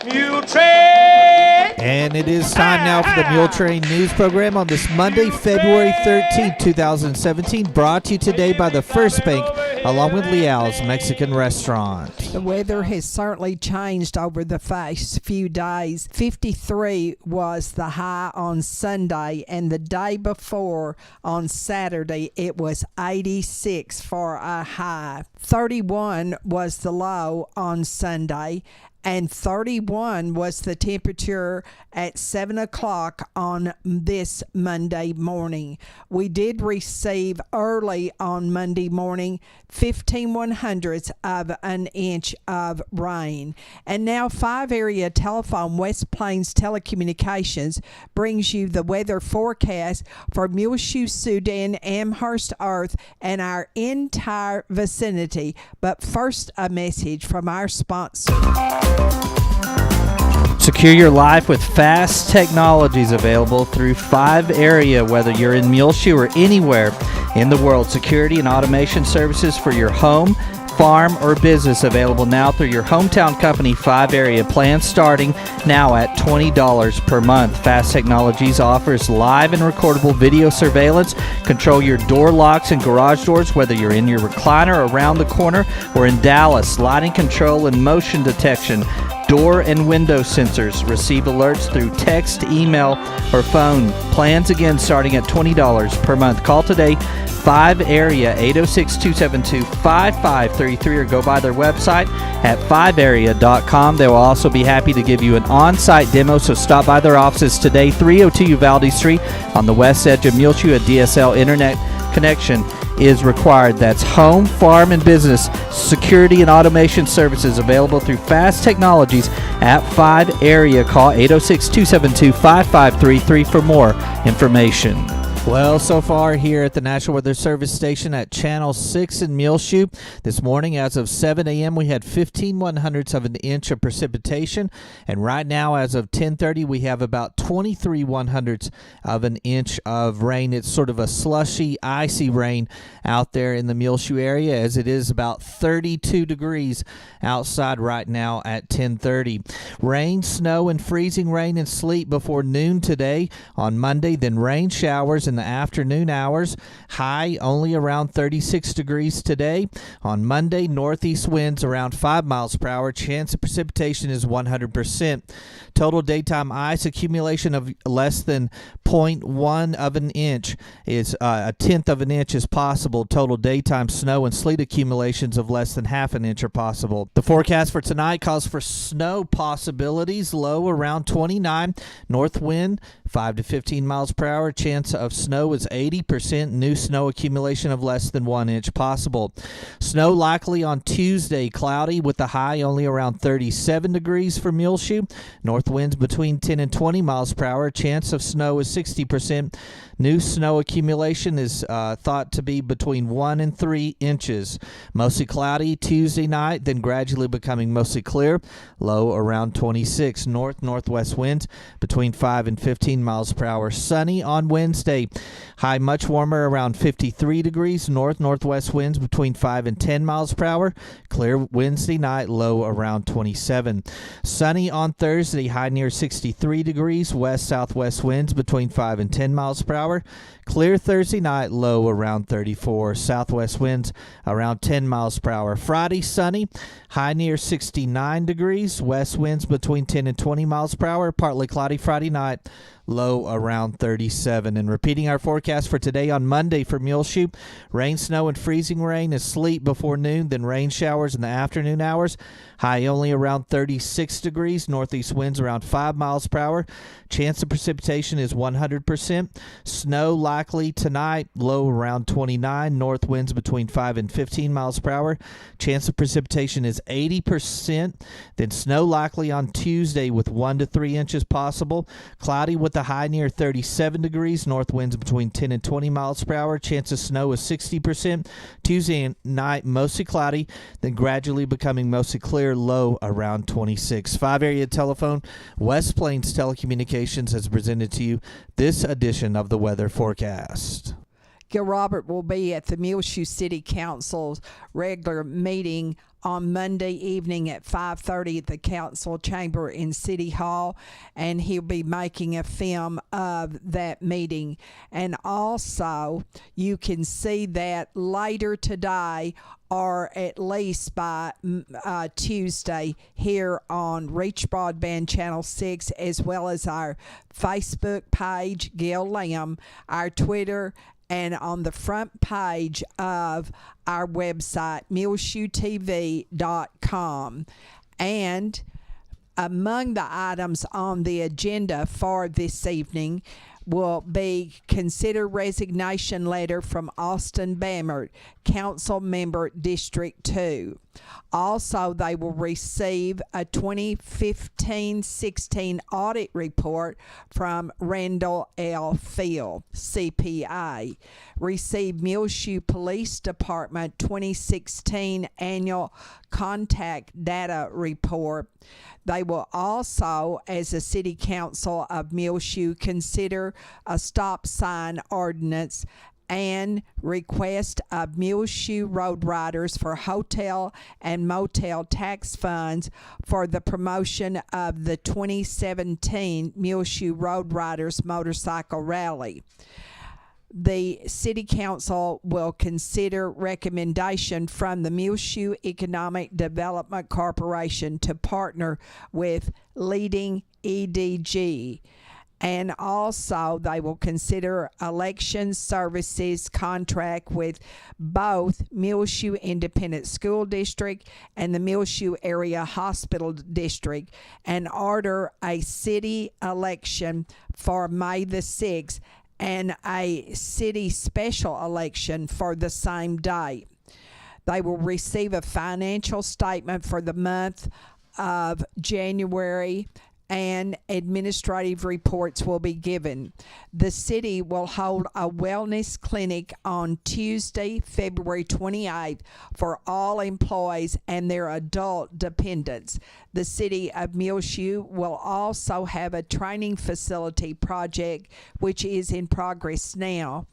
Muletrain! And it is time now for the Muletrain News Program on this Monday, February 13th, 2017, brought to you today by the First Bank, along with Leal's Mexican Restaurant. The weather has certainly changed over the past few days. 53 was the high on Sunday, and the day before on Saturday it was 86 for a high. 31 was the low on Sunday, and 31 was the temperature at 7 o'clock on this Monday morning. We did receive early on Monday morning 15/100ths of an inch of rain. And now 5 area telephone West Plains Telecommunications brings you the weather forecast for Muleshoe, Sudan, Amherst, Earth, and our entire vicinity. But first, a message from our sponsor. Secure your life with fast technologies available through 5 area, whether you're in Muleshoe or anywhere in the world. Security and automation services for your home, farm, or business available now through your hometown company, 5 area. Plans starting now at $20 per month. Fast Technologies offers live and recordable video surveillance. Control your door locks and garage doors, whether you're in your recliner around the corner or in Dallas. Lighting control and motion detection. Door and window sensors. Receive alerts through text, email, or phone. Plans again starting at $20 per month. Call today, 5 area 806-272-5533, or go by their website at 5area.com. They will also be happy to give you an on-site demo, so stop by their offices today, 302 Uvalde Street on the west edge of Muleshoe. A DSL internet connection is required. That's home, farm, and business security and automation services available through Fast Technologies at 5 area. Call 806-272-5533 for more information. Well, so far here at the National Weather Service station at Channel 6 in Muleshoe, this morning as of 7 a.m. we had 15/100ths of an inch of precipitation, and right now as of 10:30 we have about 23/100ths of an inch of rain. It's sort of a slushy, icy rain out there in the Muleshoe area, as it is about 32 degrees outside right now at 10:30. Rain, snow, and freezing rain and sleet before noon today on Monday, then rain showers in the afternoon hours. High only around 36 degrees today. On Monday, northeast winds around 5 miles per hour. Chance of precipitation is 100%. Total daytime ice accumulation of less than 0.1 of an inch is a tenth of an inch is possible. Total daytime snow and sleet accumulations of less than half an inch are possible. The forecast for tonight calls for snow possibilities, low around 29. North wind 5 to 15 miles per hour. Chance of snow is 80%. New snow accumulation of less than 1 inch possible. Snow likely on Tuesday, cloudy with the high only around 37 degrees for Muleshoe. North winds between 10 and 20 miles per hour. Chance of snow is 60%. New snow accumulation is thought to be between 1 and 3 inches. Mostly cloudy Tuesday night, then gradually becoming mostly clear. Low around 26. North-northwest winds between 5 and 15 miles per hour. Sunny on Wednesday. High much warmer around 53 degrees. North-northwest winds between 5 and 10 miles per hour. Clear Wednesday night. Low around 27. Sunny on Thursday. High near 63 degrees. West-southwest winds between 5 and 10 miles per hour. Clear Thursday night, low around 34. Southwest winds around 10 miles per hour. Friday, sunny, high near 69 degrees. West winds between 10 and 20 miles per hour. Partly cloudy Friday night, low around 37. And repeating our forecast for today on Monday for Muleshoe, rain, snow, and freezing rain and sleet before noon, then rain showers in the afternoon hours. High only around 36 degrees. Northeast winds around 5 miles per hour. Chance of precipitation is 100%. Snow likely tonight, low around 29. North winds between 5 and 15 miles per hour. Chance of precipitation is 80%. Then snow likely on Tuesday with 1 to 3 inches possible. Cloudy with a high near 37 degrees. North winds between 10 and 20 miles per hour. Chance of snow is 60%. Tuesday night, mostly cloudy, then gradually becoming mostly clear. Low around 26. 5 area telephone, West Plains Telecommunications has presented to you this edition of the weather forecast. Gil Robert will be at the Muleshoe City Council's regular meeting on Monday evening at 5:30 at the council chamber in City Hall, and he'll be making a film of that meeting. And also, you can see that later today, or at least by Tuesday, here on Reach Broadband Channel 6, as well as our Facebook page, Gil Lamb, our Twitter, and on the front page of our website, muleshoetv.com. And among the items on the agenda for this evening will be consider resignation letter from Austin Bammert, Council Member District 2. Also, they will receive a 2015-16 audit report from Randall L. Field, CPA. Receive Muleshoe Police Department 2016 Annual Contact Data Report. They will also, as a City Council of Muleshoe, consider a stop sign ordinance and request of Muleshoe road riders for hotel and motel tax funds for the promotion of the 2017 Muleshoe Road Riders Motorcycle Rally. The City Council will consider recommendation from the Muleshoe Economic Development Corporation to partner with Leading EDG. And also, they will consider election services contract with both Muleshoe Independent School District and the Muleshoe Area Hospital District and order a city election for May the 6th and a city special election for the same day. They will receive a financial statement for the month of January, and administrative reports will be given. The city will hold a wellness clinic on Tuesday, February 28th for all employees and their adult dependents. The city of Muleshoe will also have a training facility project, which is in progress now.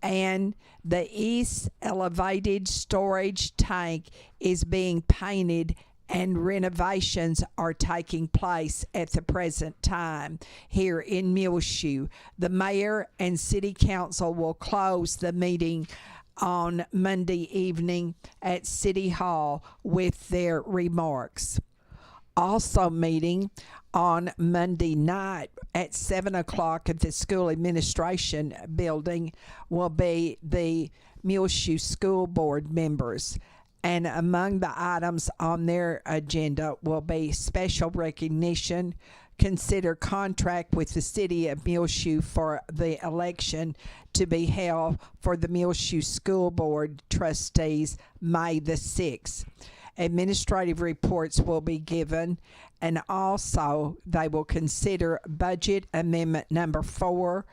And the east elevated storage tank is being painted and renovations are taking place at the present time here in Muleshoe. The mayor and city council will close the meeting on Monday evening at City Hall with their remarks. Also meeting on Monday night at 7 o'clock at the school administration building will be the Muleshoe School Board members. And among the items on their agenda will be special recognition, consider contract with the city of Muleshoe for the election to be held for the Muleshoe School Board trustees May the 6th. Administrative reports will be given, and also they will consider budget amendment number 4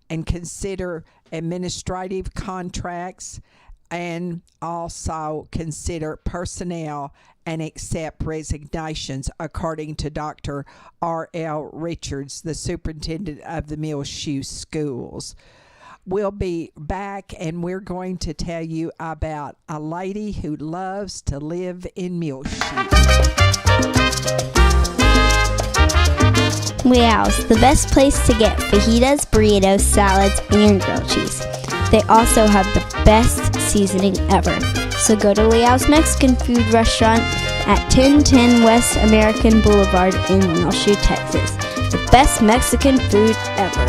and consider administrative contracts, and also consider personnel and accept resignations according to Dr. R.L. Richards, the superintendent of the Muleshoe schools. We'll be back and we're going to tell you about a lady who loves to live in Muleshoe. Leo's, the best place to get fajitas, burritos, salads, and grilled cheese. They also have the best seasoning ever. So go to Leo's Mexican Food Restaurant at 1010 West American Boulevard in Muleshoe, Texas. The best Mexican food ever.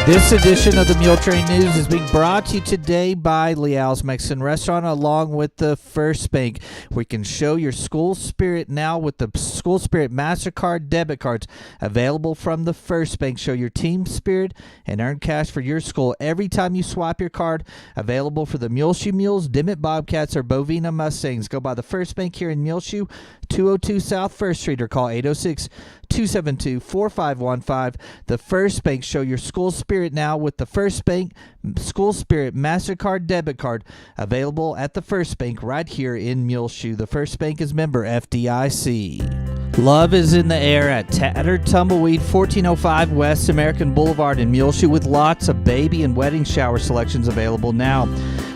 This edition of the Muletrain News is being brought to you today by Leal's Mexican Restaurant, along with the First Bank. We can show your school spirit now with the School Spirit MasterCard debit cards available from the First Bank. Show your team spirit and earn cash for your school every time you swipe your card. Available for the Muleshoe Mules, Dimmitt Bobcats, or Bovina Mustangs. Go by the First Bank here in Muleshoe, 202 South 1st Street, or call 806-272-4515. The First Bank. Show your school spirit now with the First Bank School Spirit MasterCard debit card available at the First Bank right here in Muleshoe. The First Bank is member FDIC. Love is in the air at Tattered Tumbleweed, 1405 West American Boulevard in Muleshoe, with lots of baby and wedding shower selections available now.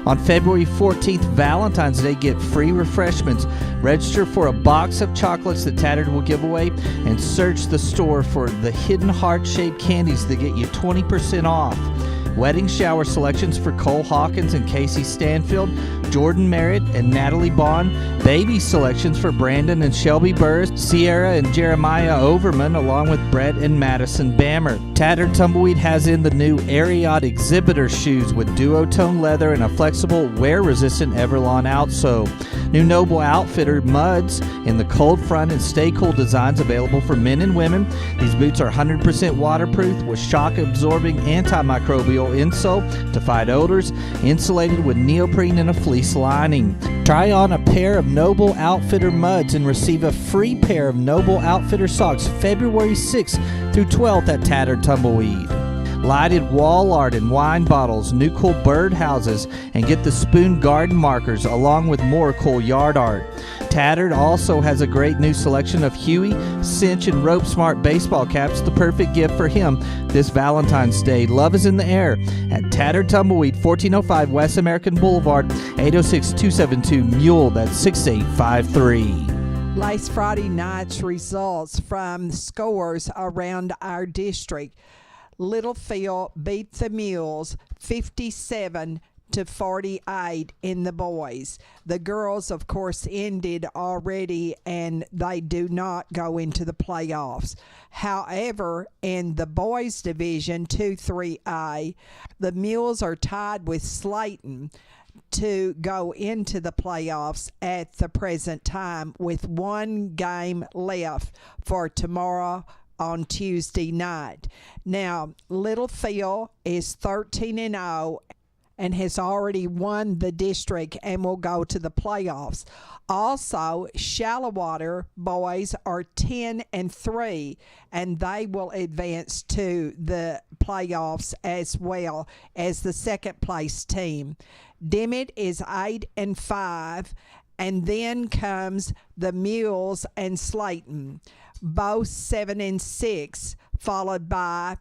On February 14th, Valentine's Day, get free refreshments. Register for a box of chocolates that Tattered will give away, and search the store for the hidden heart-shaped candies that get you 20% off. Wedding shower selections for Cole Hawkins and Casey Stanfield, Jordan Merritt and Natalie Bond. Baby selections for Brandon and Shelby Burris, Sierra and Jeremiah Overman, along with Brett and Madison Bammer. Tattered Tumbleweed has in the new Ariat exhibitor shoes with duotone leather and a flexible, wear-resistant Everlon outsole. New Noble Outfitter muds in the cold front and stay cool designs available for men and women. These boots are 100% waterproof with shock-absorbing antimicrobial insole to fight odors, insulated with neoprene and a fleece lining. Try on a pair of Noble Outfitter muds and receive a free pair of Noble Outfitter socks February 6th through 12th at Tattered Tumbleweed. Lighted wall art and wine bottles, new cool bird houses, and get the Spoon garden markers along with more cool yard art. Tattered also has a great new selection of Huey, Cinch, and Rope Smart baseball caps, the perfect gift for him this Valentine's Day. Love is in the air at Tattered Tumbleweed, 1405 West American Boulevard, 806-272-MULE, that's 6853. Last Friday night's results from scores around our district. Littlefield beat the Mules 57-48 in the boys. The girls, of course, ended already, and they do not go into the playoffs. However, in the boys division 2-3A, the Mules are tied with Slayton to go into the playoffs at the present time, with one game left for tomorrow on Tuesday night. Now, Littlefield is 13-0 and has already won the district and will go to the playoffs. Also, Shallowater boys are 10-3, and they will advance to the playoffs as well as the second place team. Dimmitt is 8-5, and then comes the Mules and Slayton, both 7-6, followed by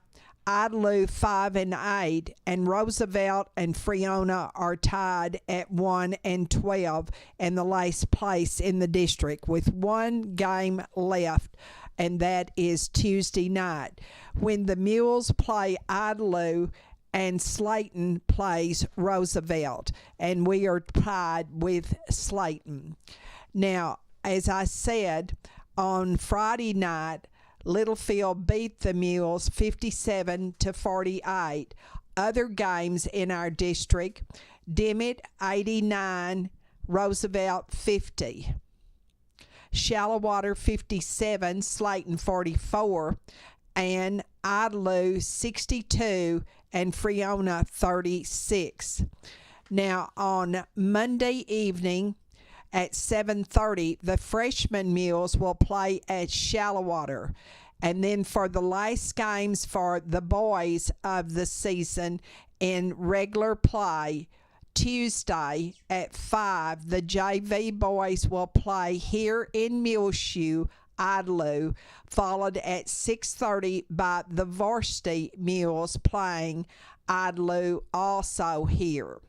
Idlew 5-8, and Roosevelt and Friona are tied at 1-12 and the last place in the district, with one game left, and that is Tuesday night when the Mules play Idlew and Slayton plays Roosevelt, and we are tied with Slayton. Now, as I said, on Friday night, Littlefield beat the Mules 57-48. Other games in our district: Dimmitt 89, Roosevelt 50, Shallowater 57, Slayton 44, and Idlew 62 and Friona 36. Now, on Monday evening at 7:30, the freshman Mules will play at Shallowater. And then for the last games for the boys of the season in regular play, Tuesday at 5, the JV boys will play here in Muleshoe, Idlew, followed at 6:30 by the varsity Mules playing Idlew also here.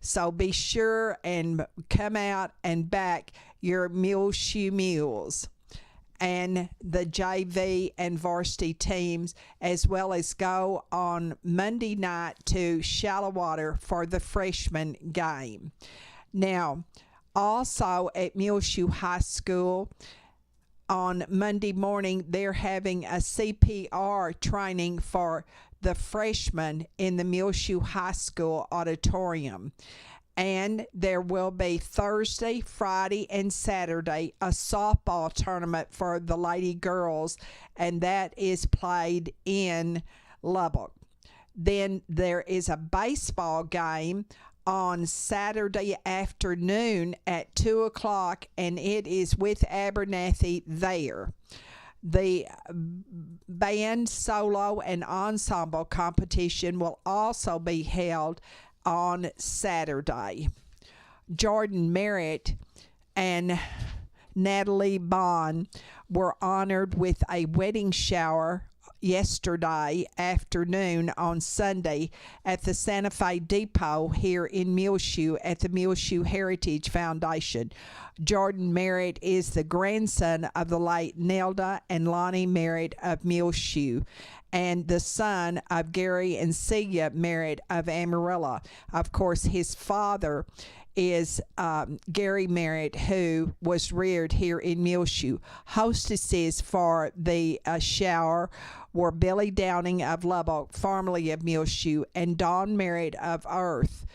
So be sure and come out and back your Muleshoe Mules and the JV and varsity teams, as well as go on Monday night to Shallowater for the freshman game. Now, also at Muleshoe High School, on Monday morning, they're having a CPR training for the freshmen in the Muleshoe High School auditorium. And there will be Thursday, Friday, and Saturday a softball tournament for the Lady Girls, and that is played in Lubbock. Then there is a baseball game on Saturday afternoon at 2 o'clock, and it is with Abernathy there. The band solo and ensemble competition will also be held on Saturday. Jordan Merritt and Natalie Bond were honored with a wedding shower yesterday afternoon on Sunday at the Santa Fe Depot here in Muleshoe at the Muleshoe Heritage Foundation. Jordan Merritt is the grandson of the late Nelda and Lonnie Merritt of Muleshoe, and the son of Gary and Celia Merritt of Amarillo. Of course, his father is Gary Merritt, who was reared here in Muleshoe. Hostesses for the shower were Billy Downing of Lubbock, formerly of Muleshoe, and Dawn Merritt of Earth.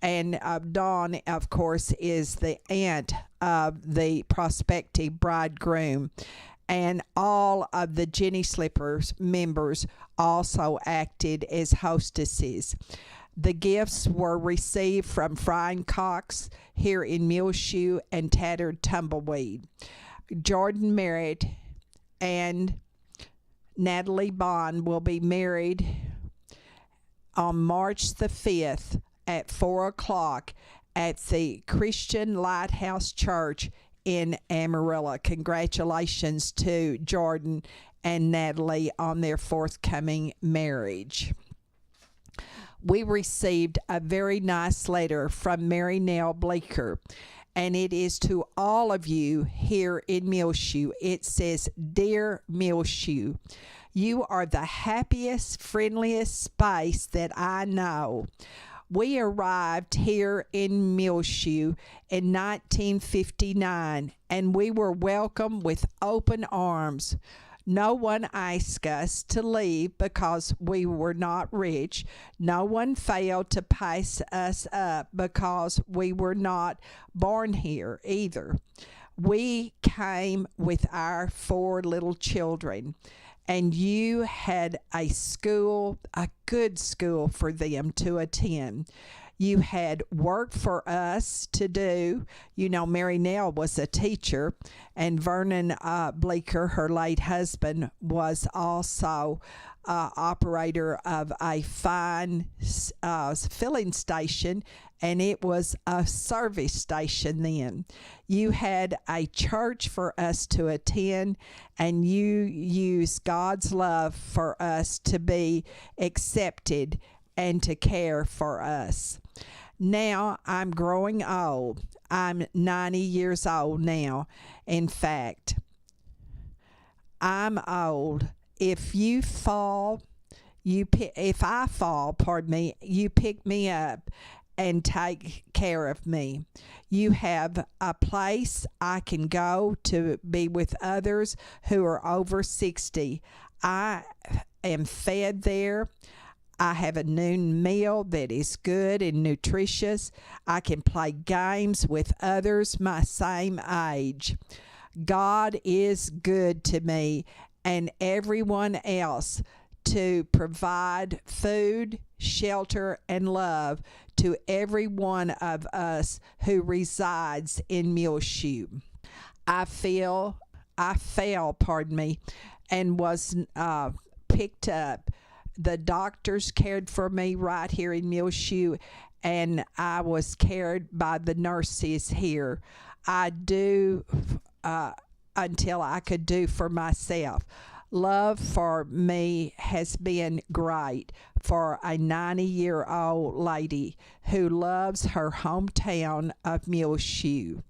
And Dawn, of course, is the aunt of the prospective bridegroom. And all of the Jenny Slippers members also acted as hostesses. The gifts were received from Frying Cox here in Muleshoe and Tattered Tumbleweed. Jordan Merritt and Natalie Bond will be married on March the 5th at 4 o'clock at the Christian Lighthouse Church in Amarillo. Congratulations to Jordan and Natalie on their forthcoming marriage. We received a very nice letter from Mary Nell Bleeker, and it is to all of you here in Muleshoe. It says, "Dear Muleshoe, you are the happiest, friendliest space that I know. We arrived here in Muleshoe in 1959, and we were welcomed with open arms. No one asked us to leave because we were not rich. No one failed to pass us up because we were not born here either. We came with our 4 little children, and you had a school, a good school for them to attend. You had work for us to do. You know, Mary Nell was a teacher, and Vernon Bleeker, her late husband, was also operator of a fine filling station, and it was a service station then. You had a church for us to attend, and you used God's love for us to be accepted and to care for us. Now I'm growing old. I'm 90 years old now. In fact, I'm old. If I fall, you pick me up and take care of me. You have a place I can go to be with others who are over 60. I am fed there. I have a noon meal that is good and nutritious. I can play games with others my same age. God is good to me and everyone else to provide food, shelter, and love to every one of us who resides in Muleshoe. I fell, and was picked up. The doctors cared for me right here in Muleshoe, and I was cared by the nurses here. I do until I could do for myself. Love for me has been great for a 90-year-old lady who loves her hometown of Muleshoe.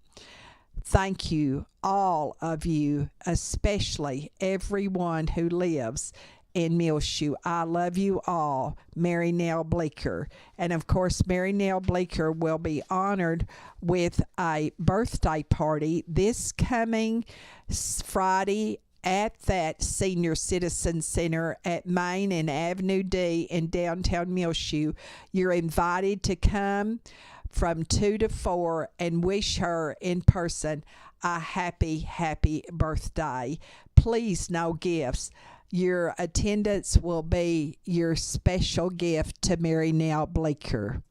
Thank you, all of you, especially everyone who lives in Muleshoe. I love you all. Mary Nell Bleeker. And of course, Mary Nell Bleeker will be honored with a birthday party this coming Friday at that Senior Citizen Center at Main and Avenue D in downtown Muleshoe. You're invited to come from 2 to 4 and wish her in person a happy, happy birthday. Please, no gifts. Your attendance will be your special gift to Mary Nell Bleeker.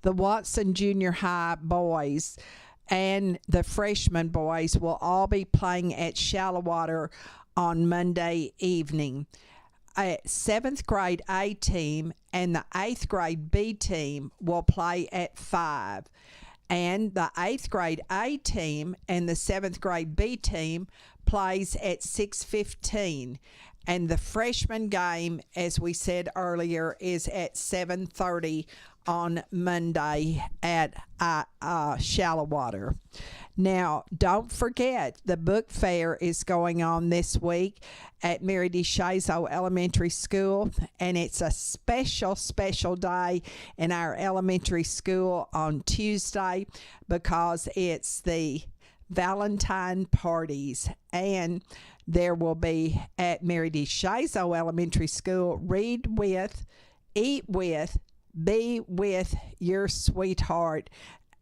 The Watson Junior High boys and the freshman boys will all be playing at Shallowater on Monday evening. A 7th grade A team and the 8th grade B team will play at 5. And the 8th grade A team and the 7th grade B team plays at 6:15. And the freshman game, as we said earlier, is at 7:30 on Monday at Shallowater. Now, don't forget, the book fair is going on this week at Mary DeShazo Elementary School, and it's a special day in our elementary school on Tuesday because it's the Valentine parties, and there will be at Mary DeShazo Elementary School, read with, eat with, be with your sweetheart.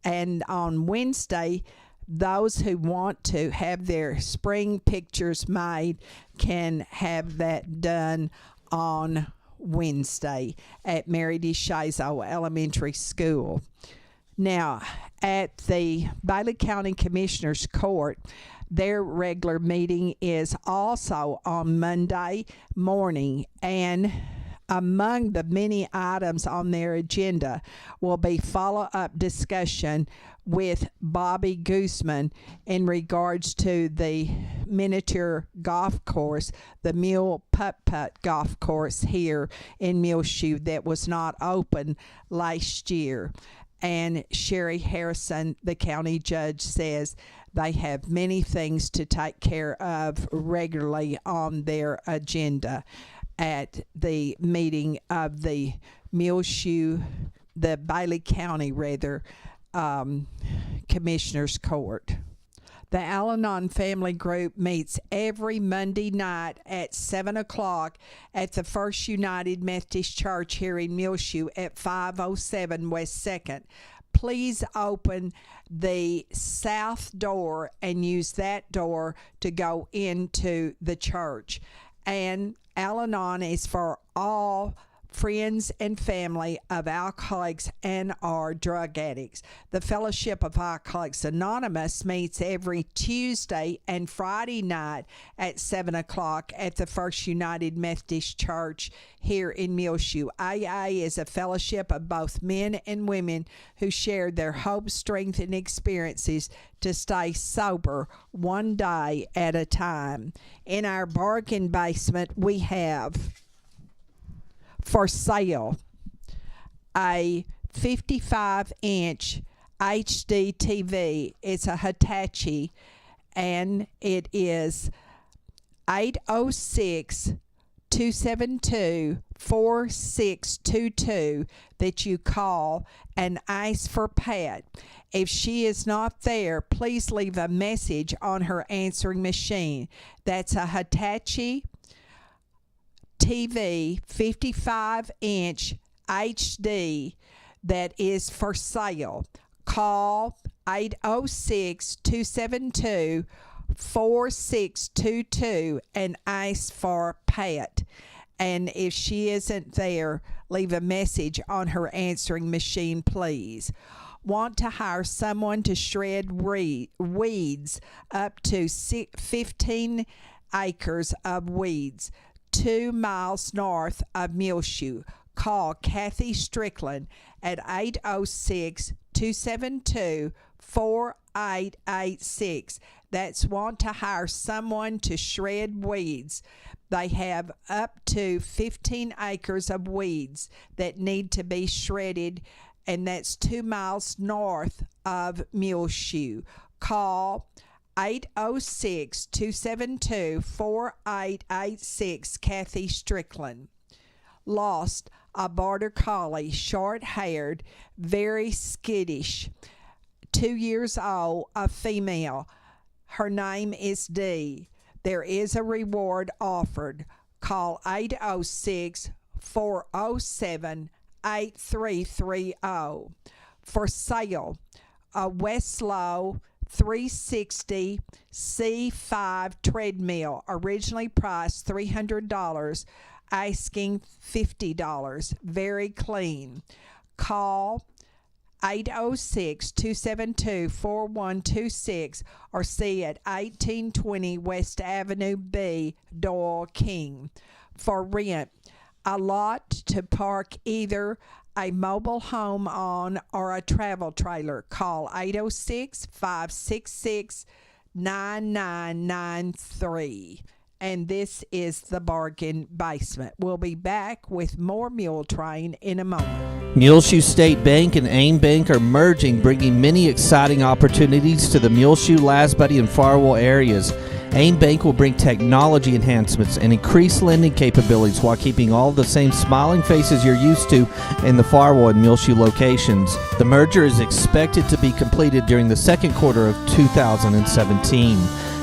And on Wednesday, those who want to have their spring pictures made can have that done on Wednesday at Mary DeShazo Elementary School. Now, at the Bailey County Commissioners Court, their regular meeting is also on Monday morning, and among the many items on their agenda will be follow-up discussion with Bobby Gooseman in regards to the miniature golf course, the Mule Putt-Putt golf course here in Muleshoe that was not open last year. And Sherry Harrison, the county judge, says they have many things to take care of regularly on their agenda at the meeting of the Muleshoe, the Bailey County, Commissioners Court. The Al-Anon Family Group meets every Monday night at 7 o'clock at the First United Methodist Church here in Muleshoe at 507 West 2nd. Please open the south door and use that door to go into the church. And Al-Anon is for all friends and family of alcoholics and or drug addicts. The Fellowship of Alcoholics Anonymous meets every Tuesday and Friday night at 7 o'clock at the First United Methodist Church here in Muleshoe. AA is a fellowship of both men and women who share their hope, strength, and experiences to stay sober one day at a time. In our bargain basement, we have for sale a 55-inch HD TV. It's a Hitachi, and it is 806-272-4622 that you call and ask for Pat. If she is not there, please leave a message on her answering machine. That's a Hitachi TV 55-inch HD that is for sale. Call 806-272-4622 and ask for Pat. And if she isn't there, leave a message on her answering machine, please. Want to hire someone to shred weeds up to 15 acres of weeds 2 miles north of Muleshoe? Call Kathy Strickland at 806-272-4886. That's want to hire someone to shred weeds. They have up to 15 acres of weeds that need to be shredded, and that's 2 miles north of Muleshoe. Call 806-272-4886, Kathy Strickland. Lost a border collie, short-haired, very skittish, 2 years old, a female. Her name is Dee. There is a reward offered. Call 806-407-8330. For sale, a Westlow 360 C5 treadmill, originally priced $300, asking $50. Very clean. Call 806-272-4126 or see at 1820 West Avenue B, Doyle King. For rent, a lot to park either a mobile home on or a travel trailer, call 806-566-9993. And this is the Bargain Basement. We'll be back with more Muletrain in a moment. Muleshoe State Bank and AIM Bank are merging, bringing many exciting opportunities to the Muleshoe, Lasbuddy, and Farwell areas. AIM Bank will bring technology enhancements and increased lending capabilities while keeping all the same smiling faces you're used to in the Farwell and Muleshoe locations. The merger is expected to be completed during the second quarter of 2017.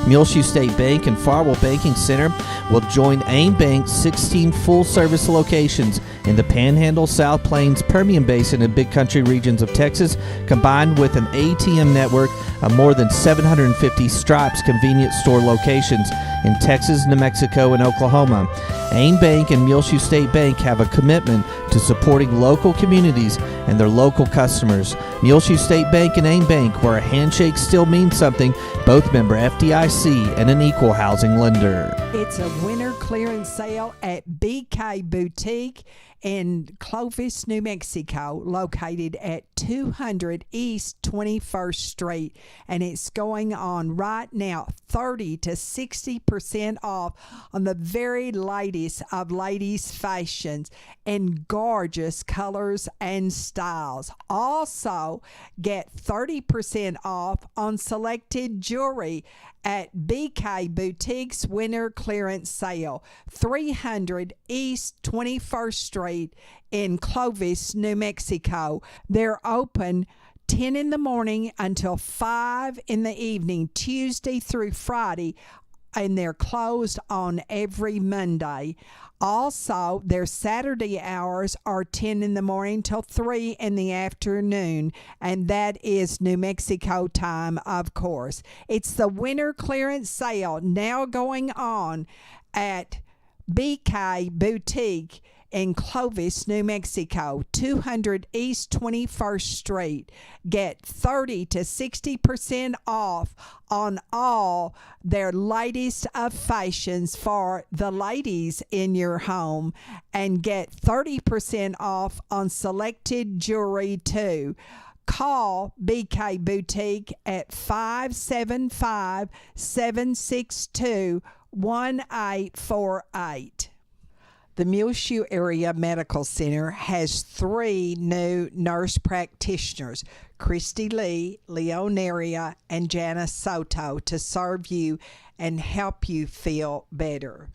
Muleshoe State Bank and Farwell Banking Center will join AIM Bank's 16 full-service locations in the Panhandle, South Plains, Permian Basin, and Big Country regions of Texas, combined with an ATM network of more than 750 Stripes convenience store locations in Texas, New Mexico, and Oklahoma. AIM Bank and Muleshoe State Bank have a commitment to supporting local communities and their local customers. Muleshoe State Bank and AIM Bank, where a handshake still means something, both member FDIC and an equal housing lender. It's a winter clearance sale at BK Boutique in Clovis, New Mexico, located at 200 East 21st Street, and it's going on right now, 30 to 60% off on the very latest of ladies' fashions and gorgeous colors and styles. Also, get 30% off on selected jewelry at BK Boutique's winter clearance sale, 300 East 21st Street in Clovis, New Mexico. They're open 10 in the morning until 5 in the evening, Tuesday through Friday, and they're closed on every Monday. Also, their Saturday hours are 10 in the morning till 3 in the afternoon, and that is New Mexico time, of course. It's the winter clearance sale now going on at BK Boutique in Clovis, New Mexico, 200 East 21st Street. Get 30 to 60% off on all their latest of fashions for the ladies in your home, and get 30% off on selected jewelry too. Call BK Boutique at 575-762-1848. The Muleshoe Area Medical Center has 3 new nurse practitioners, Christy Lee, Leonaria, and Janice Soto, to serve you and help you feel better.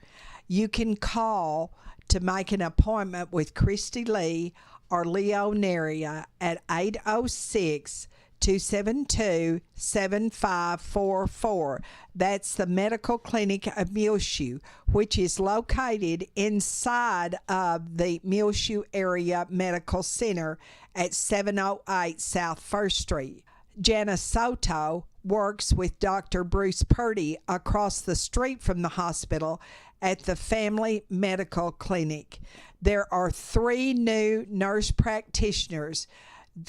You can call to make an appointment with Christy Lee or Leonaria at 806-272-7544. That's the Medical Clinic of Muleshoe, which is located inside of the Muleshoe Area Medical Center at 708 South 1st Street. Janice Soto works with Dr. Bruce Purdy across the street from the hospital at the Family Medical Clinic. There are 3 new nurse practitioners,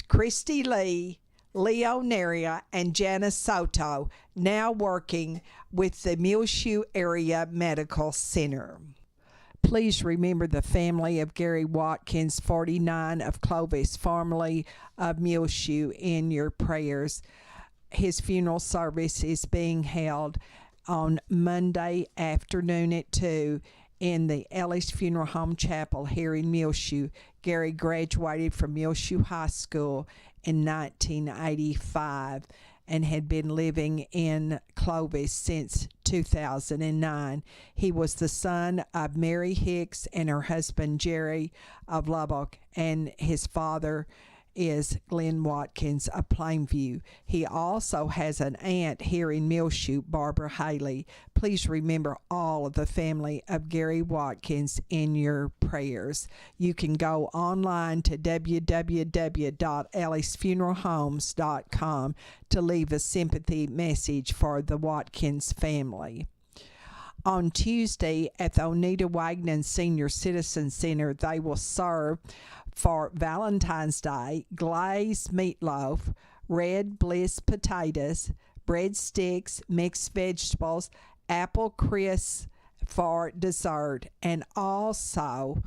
Christy Lee, Leonaria, and Janice Soto, now working with the Muleshoe Area Medical Center. Please remember the family of Gary Watkins, 49, of Clovis, formerly of Muleshoe, in your prayers. His funeral service is being held on Monday afternoon at 2 in the Ellis Funeral Home Chapel here in Muleshoe. Gary graduated from Muleshoe High School in 1985 and had been living in Clovis since 2009. He was the son of Mary Hicks and her husband Jerry of Lubbock, and his father is Glenn Watkins of Plainview. He also has an aunt here in Muleshoe, Barbara Haley. Please remember all of the family of Gary Watkins in your prayers. You can go online to www.ellisfuneralhomes.com to leave a sympathy message for the Watkins family. On Tuesday at the Oneida Wagnon Senior Citizen Center, they will serve for Valentine's Day glazed meatloaf, red bliss potatoes, breadsticks, mixed vegetables, apple crisp for dessert, and also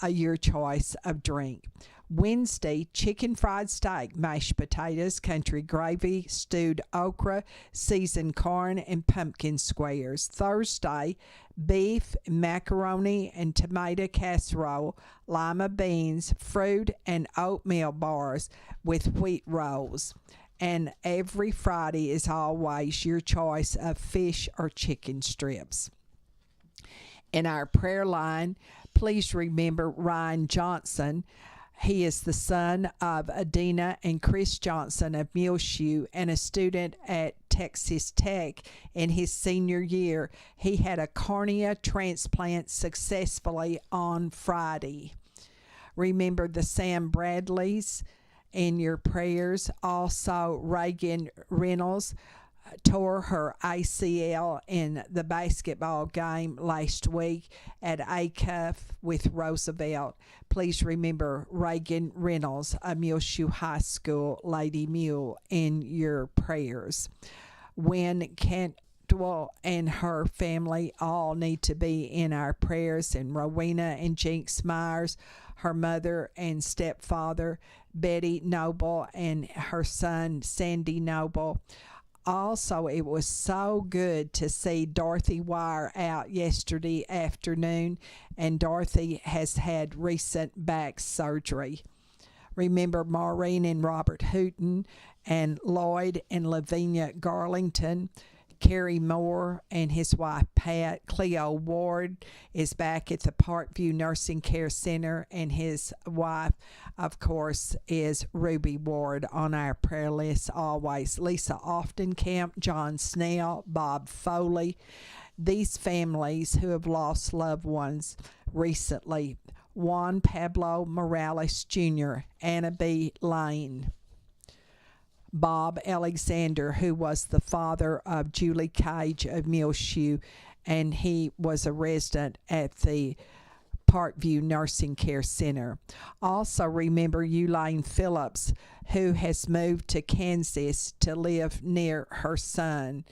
your choice of drink. Wednesday, chicken fried steak, mashed potatoes, country gravy, stewed okra, seasoned corn, and pumpkin squares. Thursday, beef, macaroni, and tomato casserole, lima beans, fruit, and oatmeal bars with wheat rolls. And every Friday is always your choice of fish or chicken strips. In our prayer line, please remember Ryan Johnson. He is the son of Adina and Chris Johnson of Muleshoe and a student at Texas Tech. In his senior year, he had a cornea transplant successfully on Friday. Remember the Sam Bradleys in your prayers. Also, Reagan Reynolds tore her ACL in the basketball game last week at ACUF with Roosevelt. Please remember Reagan Reynolds of Muleshoe High School, Lady Mule, in your prayers. When Cantwell and her family all need to be in our prayers, and Rowena and Jinx Myers, her mother and stepfather, Betty Noble and her son Sandy Noble. Also, it was so good to see Dorothy Wire out yesterday afternoon, and Dorothy has had recent back surgery. Remember Maureen and Robert Hooton, and Lloyd and Lavinia Garlington, Kerry Moore and his wife Pat. Cleo Ward is back at the Parkview Nursing Care Center, and his wife, of course, is Ruby Ward on our prayer list always. Lisa Oftencamp, John Snell, Bob Foley. These families who have lost loved ones recently: Juan Pablo Morales Jr., Anna B. Lane, Bob Alexander, who was the father of Julie Cage of Muleshoe, and he was a resident at the Parkview Nursing Care Center. Also remember Elaine Phillips, who has moved to Kansas to live near her son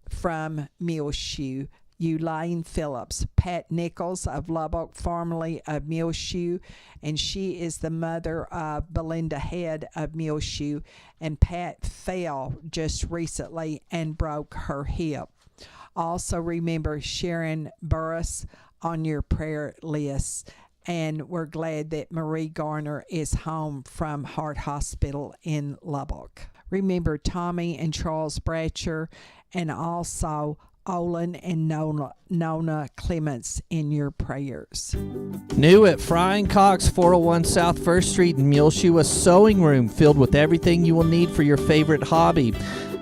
from Muleshoe. Elaine Phillips. Pat Nichols of Lubbock, formerly of Muleshoe, and she is the mother of Belinda Head of Muleshoe, and Pat fell just recently and broke her hip. Also remember Sharon Burris on your prayer list, and we're glad that Marie Garner is home from Heart Hospital in Lubbock. Remember Tommy and Charles Bratcher, and also Olin and Nona Clements in your prayers. New at Frying Cox, 401 South 1st Street in Muleshoe, a sewing room filled with everything you will need for your favorite hobby.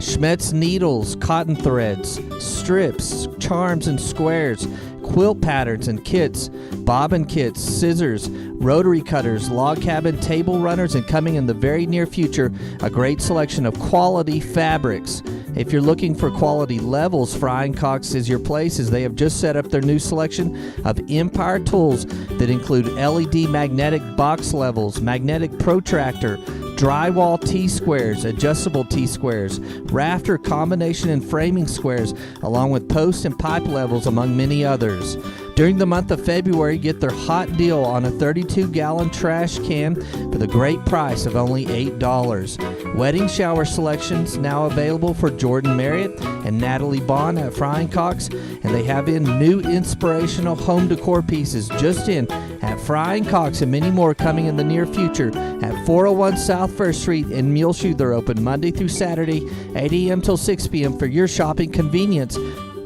Schmetz needles, cotton threads, strips, charms and squares, quilt patterns and kits, bobbin kits, scissors, rotary cutters, log cabin table runners, and coming in the very near future, a great selection of quality fabrics. If you're looking for quality levels, Frying Cox is your place, as they have just set up their new selection of Empire tools that include LED magnetic box levels, magnetic protractor, drywall T-squares, adjustable T-squares, rafter combination and framing squares, along with post and pipe levels, among many others. During the month of February, get their hot deal on a 32-gallon trash can for the great price of only $8. Wedding shower selections now available for Jordan Marriott and Natalie Bond at Frying Cox, and they have in new inspirational home decor pieces just in at Frying Cox, and many more coming in the near future at 401 South 1st Street in Muleshoe. They're open Monday through Saturday, 8 a.m. till 6 p.m. for your shopping convenience.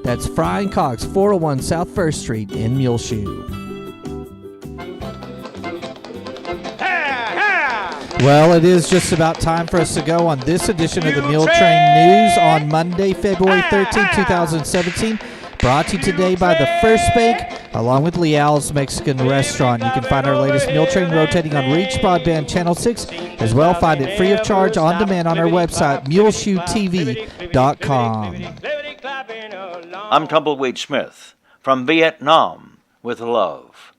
That's Frying Cox, 401 South 1st Street in Muleshoe. Well, it is just about time for us to go on this edition of the Muletrain News on Monday, February 13, 2017. Brought to you today by the First Bank, along with Leal's Mexican Restaurant. You can find our latest Muletrain rotating on Reach Broadband Channel 6. As well, find it free of charge on demand on our website, muleshoetv.com. I'm Tumbleweed Smith from Vietnam with love.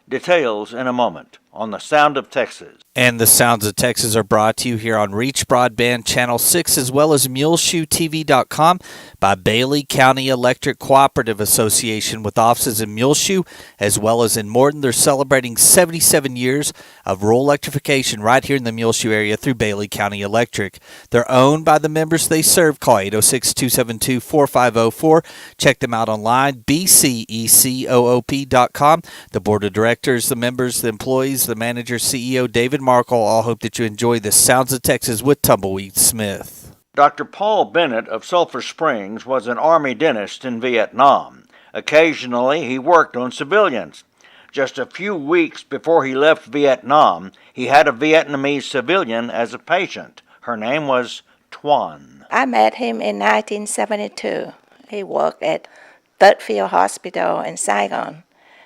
Details in a moment. on the Sound of Texas. And the Sounds of Texas are brought to you here on Reach Broadband Channel 6 as well as MuleshoeTV.com by Bailey County Electric Cooperative Association with offices in Muleshoe as well as in Morton. They're celebrating 77 years of rural electrification right here in the Muleshoe area through Bailey County Electric. They're owned by the members they serve. Call 806-272-4504. Check them out online, bcecoop.com. The board of directors, the members, the employees, the manager, CEO, David Markle, all hope that you enjoy the Sounds of Texas with Tumbleweed Smith. Dr. Paul Bennett of Sulphur Springs was an Army dentist in Vietnam. Occasionally, he worked on civilians. Just a few weeks before he left Vietnam, he had a Vietnamese civilian as a patient. Her name was Tuan. I met him in 1972. He worked at Third Field Hospital in Saigon.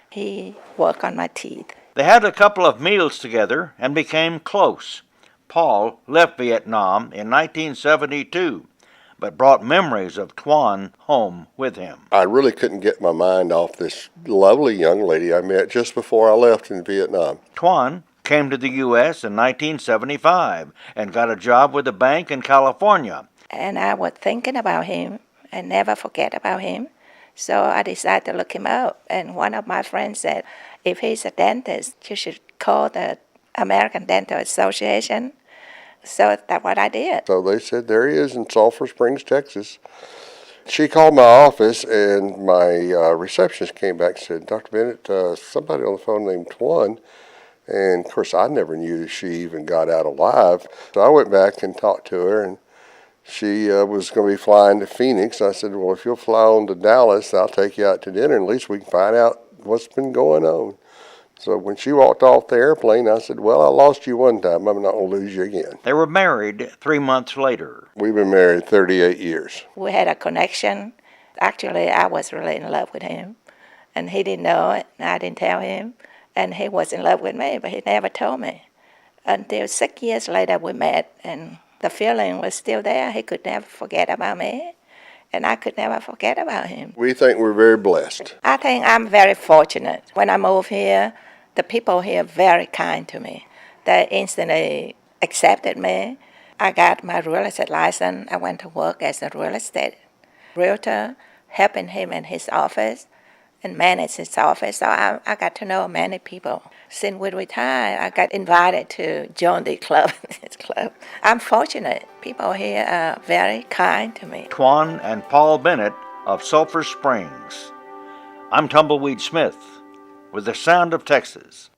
He worked on my teeth. They had a couple of meals together and became close. Paul left Vietnam in 1972, but brought memories of Tuan home with him. I really couldn't get my mind off this lovely young lady I met just before I left in Vietnam. Tuan came to the U.S. in 1975 and got a job with a bank in California. And I was thinking about him and never forget about him. So I decided to look him up. And one of my friends said, if he's a dentist, you should call the American Dental Association. So that's what I did. So they said, there he is in Sulphur Springs, Texas. She called my office, and my receptionist came back and said, Dr. Bennett, somebody on the phone named Tuan. And, of course, I never knew she even got out alive. So I went back and talked to her, and she was going to be flying to Phoenix. I said, well, if you'll fly on to Dallas, I'll take you out to dinner, and at least we can find out what's been going on. So when she walked off the airplane, I said, well, I lost you one time. I'm not going to lose you again. They were married 3 months later. We've been married 38 years. We had a connection. Actually, I was really in love with him. And he didn't know it, and I didn't tell him. And he was in love with me, but he never told me. Until 6 years later, we met, and the feeling was still there. He could never forget about me, and I could never forget about him. We think we're very blessed. I think I'm very fortunate. When I moved here, the people here are very kind to me. They instantly accepted me. I got my real estate license. I went to work as a real estate realtor, helping him in his office and manage his office. So I got to know many people. Since we retired, I got invited to join the club. I'm fortunate. People here are very kind to me. Tuan and Paul Bennett of Sulphur Springs. I'm Tumbleweed Smith with the Sound of Texas.